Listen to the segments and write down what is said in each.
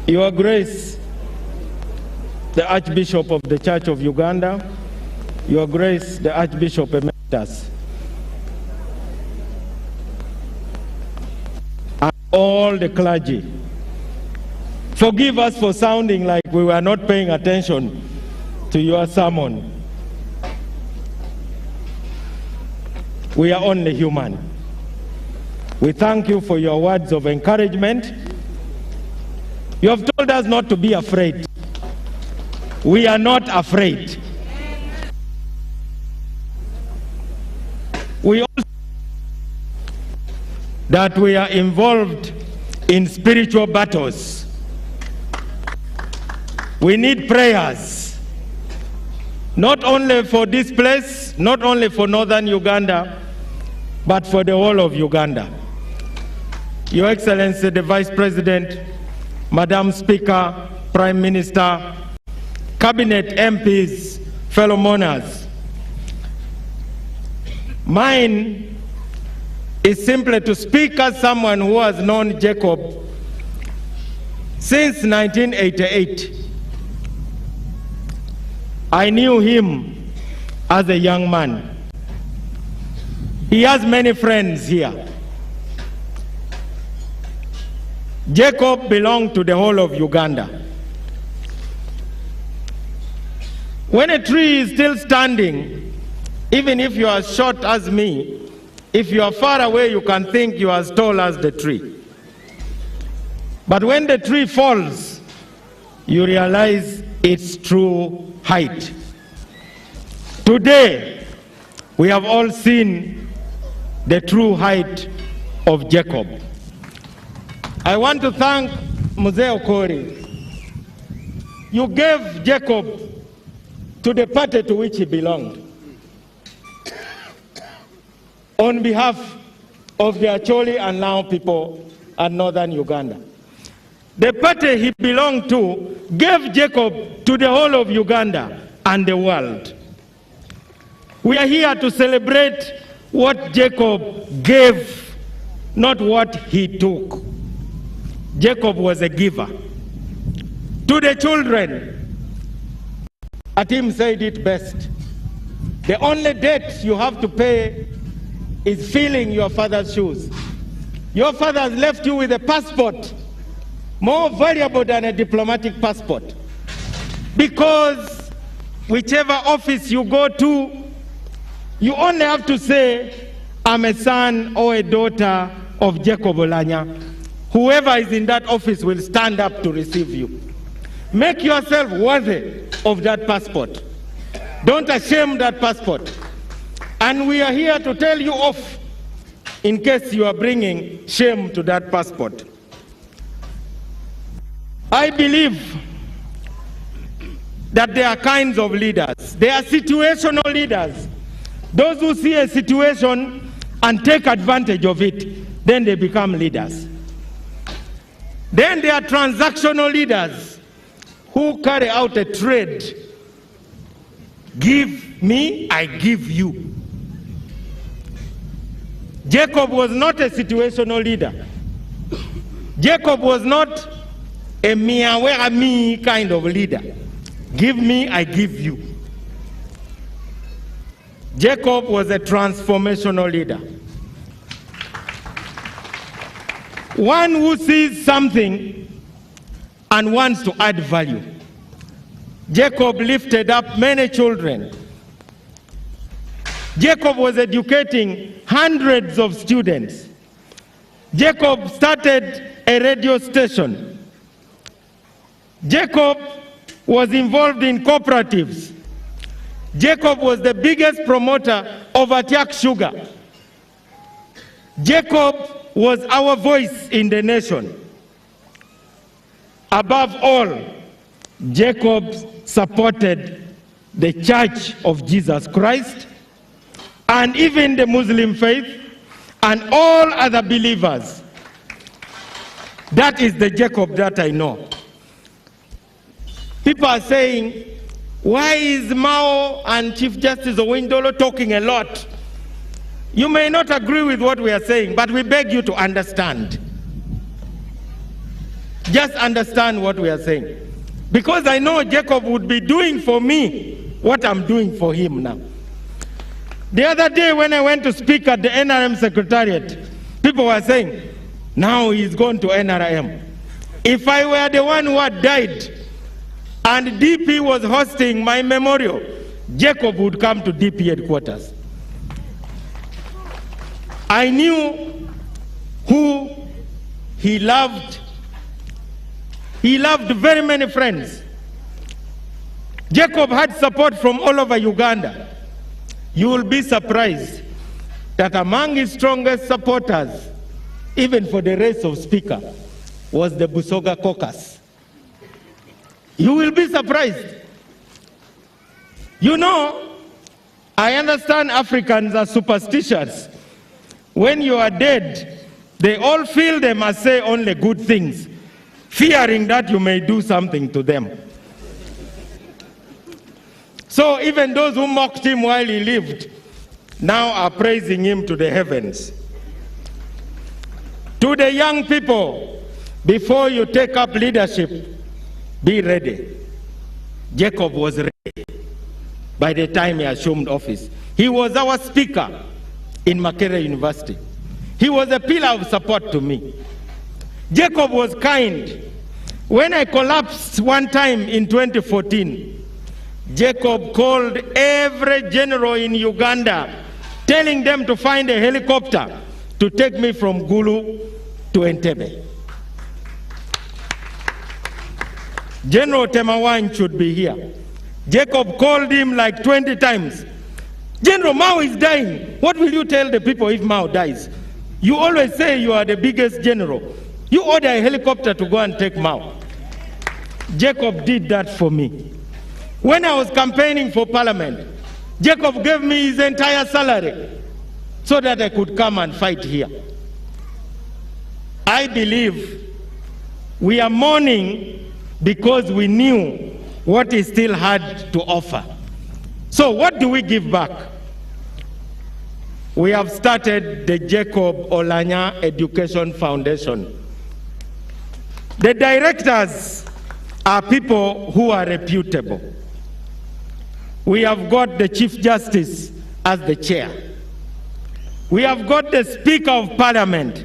Your Grace, the Archbishop of the Church of Uganda, Your Grace, the Archbishop Emeritus, and all the clergy, forgive us for sounding like we were not paying attention to your sermon. We are only human. We thank you for your words of encouragement. You have told us not to be afraid. We are not afraid. We also that we are involved in spiritual battles. We need prayers, not only for this place, not only for northern Uganda, but for the whole of Uganda. Your Excellency, the Vice President, Madam Speaker, Prime Minister, Cabinet MPs, fellow mourners, mine is simply to speak as someone who has known Jacob since 1988. I knew him as a young man. He has many friends here. Jacob belonged to the whole of Uganda. When a tree is still standing, even if you are short as me, if you are far away, you can think you are as tall as the tree. But when the tree falls, you realize its true height. Today, we have all seen the true height of Jacob. I want to thank Mzee Okori. You gave Jacob to the party to which he belonged on behalf of the Acholi and Lao people and northern Uganda. The party he belonged to gave Jacob to the whole of Uganda and the world. We are here to celebrate what Jacob gave, not what he took. Jacob was a giver. To the children, Atim said it best. The only debt you have to pay is filling your father's shoes. Your father has left you with a passport, more valuable than a diplomatic passport. Because whichever office you go to, you only have to say, I'm a son or a daughter of Jacob Oulanyah. Whoever is in that office will stand up to receive you. Make yourself worthy of that passport. Don't shame that passport. And we are here to tell you off in case you are bringing shame to that passport. I believe that there are kinds of leaders. There are situational leaders. Those who see a situation and take advantage of it, then they become leaders. Then there are transactional leaders who carry out a trade. Give me, I give you. Jacob was not a situational leader. Jacob was not a me kind of leader. Give me, I give you. Jacob was a transformational leader. One who sees something and wants to add value. Jacob lifted up many children. Jacob was educating hundreds of students. Jacob started a radio station. Jacob was involved in cooperatives. Jacob was the biggest promoter of Atiak sugar. Jacob was our voice in the nation. Above all, Jacob supported the Church of Jesus Christ and even the Muslim faith and all other believers. That is the Jacob that I know. People are saying, why is Mao and Chief Justice Owindolo talking a lot? You may not agree with what we are saying, but we beg you to understand. Just understand what we are saying. Because I know Jacob would be doing for me what I'm doing for him now. The other day when I went to speak at the NRM Secretariat, people were saying, now he's gone to NRM. If I were the one who had died and DP was hosting my memorial, Jacob would come to DP headquarters. I knew who he loved. He loved very many friends. Jacob had support from all over Uganda. You will be surprised that among his strongest supporters, even for the race of speaker, was the Busoga caucus. You will be surprised. You know, I understand Africans are superstitious. When you are dead, they all feel they must say only good things, fearing that you may do something to them. So even those who mocked him while he lived now are praising him to the heavens. To the young people, before you take up leadership, be ready. Jacob was ready by the time he assumed office. He was our speaker in Makerere University. He was a pillar of support to me. Jacob was kind. When I collapsed one time in 2014, Jacob called every general in Uganda, telling them to find a helicopter to take me from Gulu to Entebbe. General Temawine should be here. Jacob called him like 20 times. General Mao is dying. What will you tell the people if Mao dies? You always say you are the biggest general. You order a helicopter to go and take Mao. Jacob did that for me. When I was campaigning for parliament, Jacob gave me his entire salary so that I could come and fight here. I believe we are mourning because we knew what he still had to offer. So what do we give back? We have started the Jacob Oulanyah Education Foundation. The directors are people who are reputable. We have got the Chief Justice as the chair. We have got the Speaker of Parliament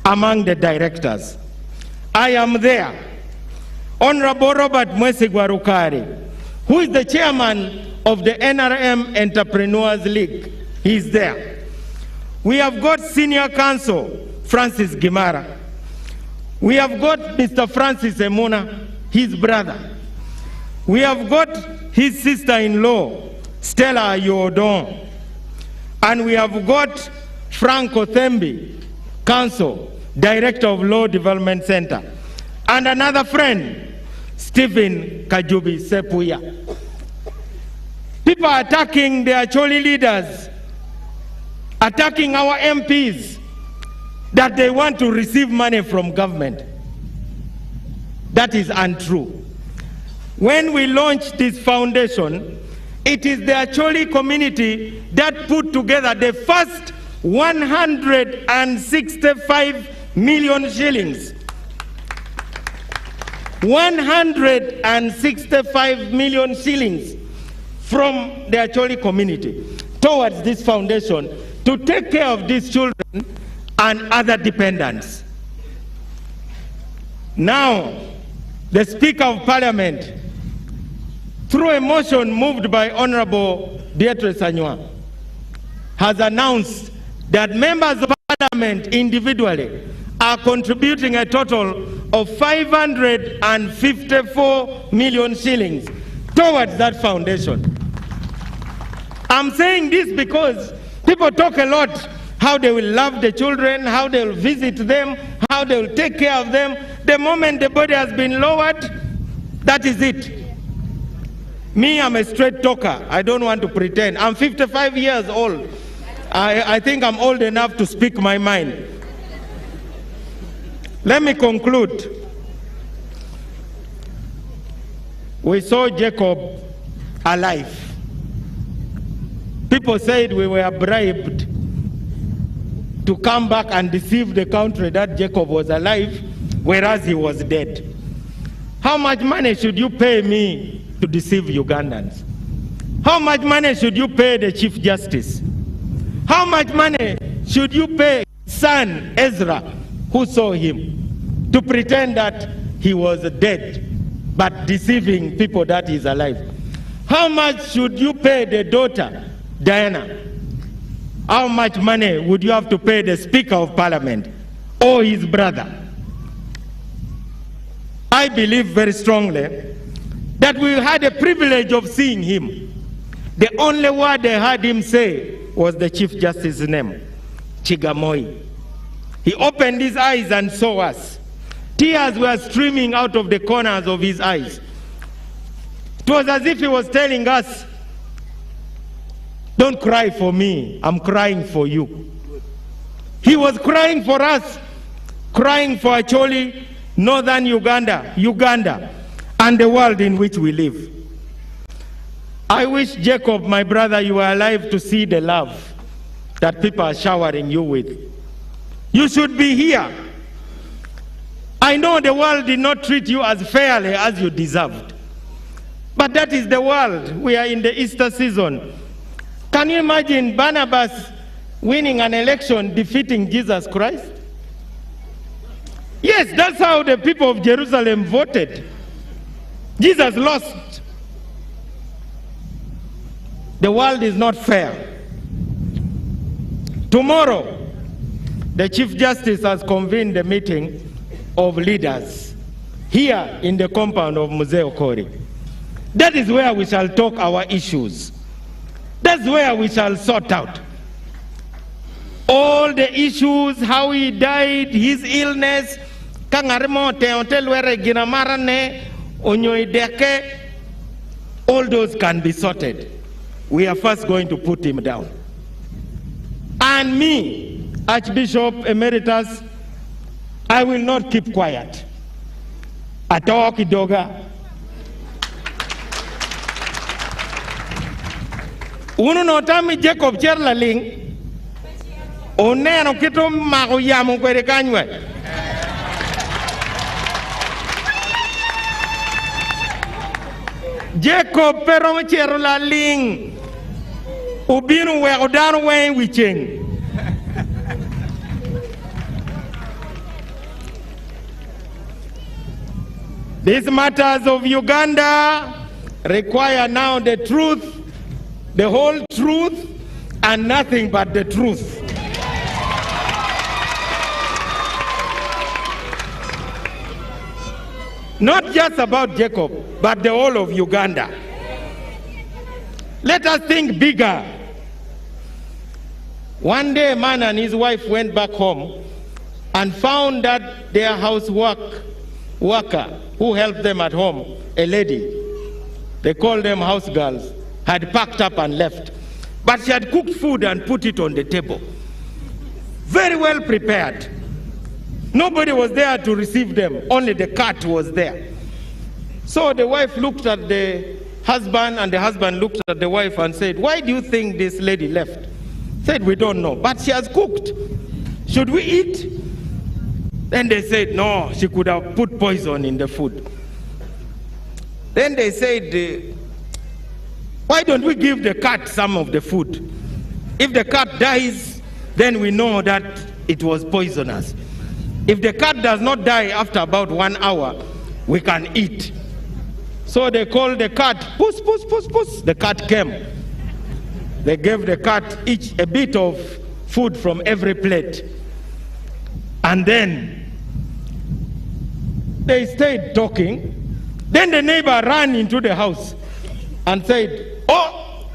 among the directors. I am there. Honorable Robert Mao, who is the chairman of the NRM Entrepreneurs League. He's there. We have got Senior Counsel Francis Gimara. We have got Mr. Francis Emuna, his brother. We have got his sister-in-law, Stella Yodon. And we have got Frank Othembi, Counsel, Director of Law Development Center. And another friend, Stephen Kajubi Sepuya. People are attacking their Acholi leaders, attacking our MPs, that they want to receive money from government. That is untrue. When we launched this foundation, it is the Acholi community that put together the first 165 million shillings. 165 million shillings from the Acholi community towards this foundation to take care of these children and other dependents. Now, the Speaker of Parliament, through a motion moved by Honorable Beatrice Anywa, has announced that members of Parliament individually are contributing a total of 554 million shillings towards that foundation. I'm saying this because people talk a lot how they will love the children, how they will visit them, how they will take care of them. The moment the body has been lowered, that is it. Me, I'm a straight talker. I don't want to pretend. I'm 55 years old. I think I'm old enough to speak my mind. Let me conclude. We saw Jacob alive. People said we were bribed to come back and deceive the country that Jacob was alive, whereas he was dead. How much money should you pay me to deceive Ugandans? How much money should you pay the Chief Justice? How much money should you pay son Ezra, who saw him, to pretend that he was dead, but deceiving people that he's alive? How much should you pay the daughter, Diana? How much money would you have to pay the Speaker of Parliament or his brother? I believe very strongly that we had the privilege of seeing him. The only word they heard him say was the Chief Justice's name, Chigamoi. He opened his eyes and saw us. Tears were streaming out of the corners of his eyes. It was as if he was telling us, don't cry for me, I'm crying for you. He was crying for us, crying for Acholi, northern Uganda, and the world in which we live. I wish, Jacob, my brother, you were alive to see the love that people are showering you with. You should be here. I know the world did not treat you as fairly as you deserved. But that is the world. We are in the Easter season. Can you imagine Barnabas winning an election defeating Jesus Christ? Yes, that's how the people of Jerusalem voted. Jesus lost. The world is not fair. Tomorrow, the Chief Justice has convened a meeting of leaders here in the compound of Museo Kori. That is where we shall talk our issues. That's where we shall sort out all the issues, how he died, his illness, all those can be sorted. We are first going to put him down. And me, Archbishop Emeritus, I will not keep quiet. Atoki doga. Uno notami Jacob Cherlaling. Oneno kito magoyamu kwere kanywe. Jacob pero Cherlaling. Ubinu we odano we wicheng. These matters of Uganda require now the truth, the whole truth, and nothing but the truth. Not just about Jacob, but the whole of Uganda. Let us think bigger. One day, a man and his wife went back home and found that their worker who helped them at home, a lady, they called them house girls, had packed up and left. But she had cooked food and put it on the table. Very well prepared. Nobody was there to receive them, only the cat was there. So the wife looked at the husband and the husband looked at the wife and said, why do you think this lady left? Said, we don't know, but she has cooked. Should we eat? Then they said, no, she could have put poison in the food. Then they said, why don't we give the cat some of the food? If the cat dies, then we know that it was poisonous. If the cat does not die after about 1 hour, we can eat. So they called the cat, puss, puss, puss, puss. The cat came. They gave the cat each a bit of food from every plate. And then they stayed talking. Then the neighbor ran into the house and said, oh,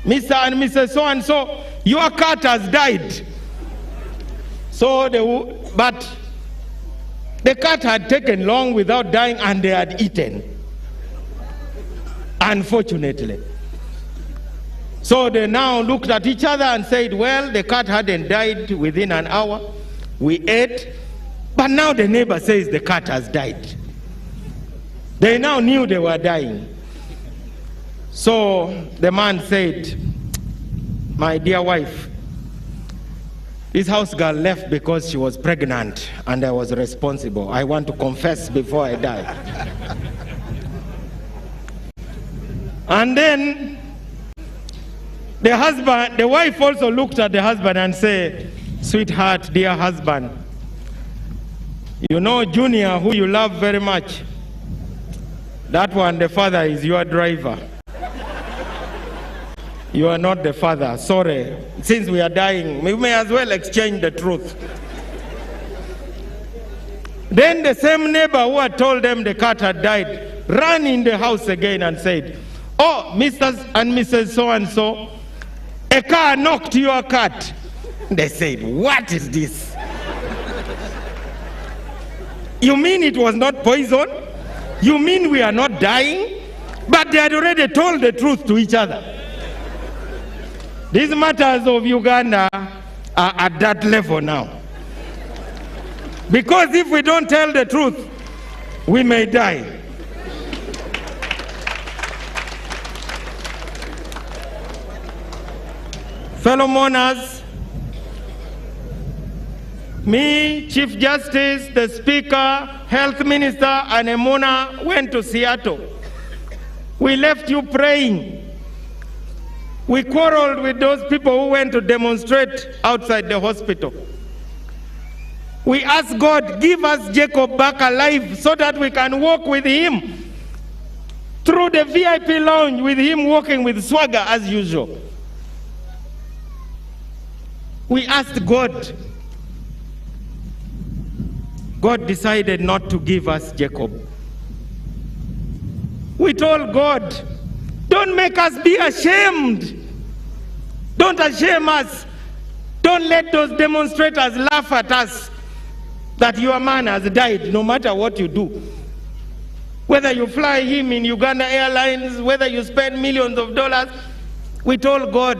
Mr. and Mrs. So-and-so, your cat has died. So but the cat had taken long without dying and they had eaten. Unfortunately. So they now looked at each other and said, well, the cat hadn't died within an hour. We ate. But now the neighbor says the cat has died. They now knew they were dying. So the man said, my dear wife, this house girl left because she was pregnant and I was responsible. I want to confess before I die. And then the wife also looked at the husband and said, "Sweetheart, dear husband, you know Junior, who you love very much, that one, the father is your driver. You are not the father. Sorry, since we are dying, we may as well exchange the truth." Then the same neighbor who had told them the cat had died ran in the house again and said, "Oh, Mr. and Mrs. So-and-so, a car knocked your cat." They said, "What is this? You mean it was not poison? You mean we are not dying?" But they had already told the truth to each other. These matters of Uganda are at that level now. Because if we don't tell the truth, we may die. Fellow mourners, me, Chief Justice, the Speaker, Health Minister, and a mourner went to Seattle. We left you praying. We quarreled with those people who went to demonstrate outside the hospital. We asked God, give us Jacob back alive so that we can walk with him through the VIP lounge, with him walking with swagger as usual. We asked God. God decided not to give us Jacob. We told God, don't make us be ashamed. Don't shame us. Don't let those demonstrators laugh at us that your man has died, no matter what you do. Whether you fly him in Uganda Airlines, whether you spend millions of dollars, we told God,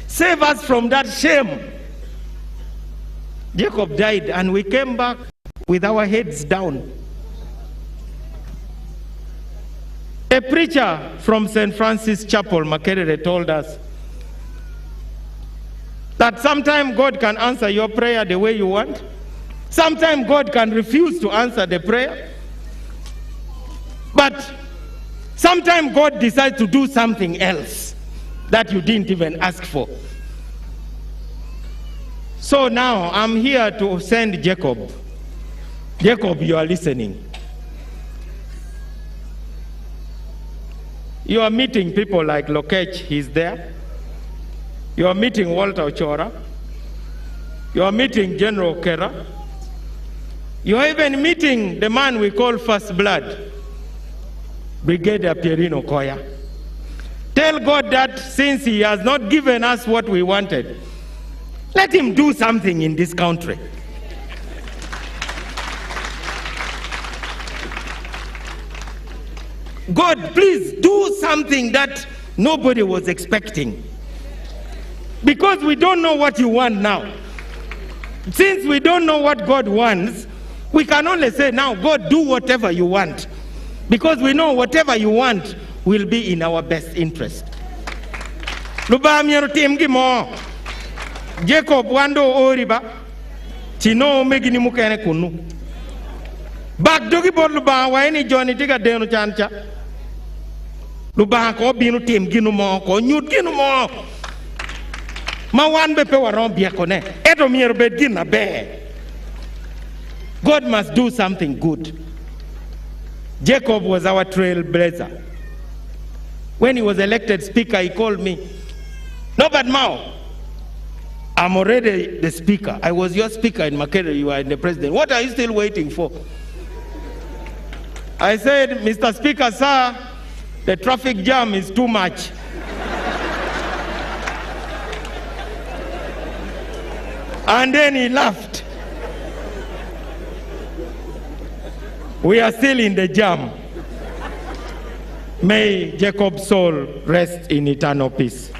save us from that shame. Jacob died, and we came back with our heads down. A preacher from St. Francis Chapel, Makerere, told us that sometimes God can answer your prayer the way you want. Sometimes God can refuse to answer the prayer. But sometimes God decides to do something else that you didn't even ask for. So now I'm here to send Jacob. Jacob, you are listening. You are meeting people like Lokech, he's there. You are meeting Walter Ochora. You are meeting General Kera. You are even meeting the man we call First Blood, Brigadier Pierino Koya. Tell God that since he has not given us what we wanted, let him do something in this country. God, please do something that nobody was expecting. Because we don't know what you want now. Since we don't know what God wants, we can only say, now, God, do whatever you want. Because we know whatever you want will be in our best interest. Jacob wando oriba chino megini mukene kunu bak dogi bor luba wayni joni diga denu chancha luba ko binu tim ginu mo ko nyut ginu mo ma wan be pe waron bia ko ne edo miero be gina be. God must do something good. Jacob was our trailblazer. When he was elected speaker, he called me, Norbert Mao, I'm already the speaker. I was your speaker in Makerere, you are the president. What are you still waiting for? I said, Mr. Speaker, sir, the traffic jam is too much. And then he laughed. We are still in the jam. May Jacob's soul rest in eternal peace.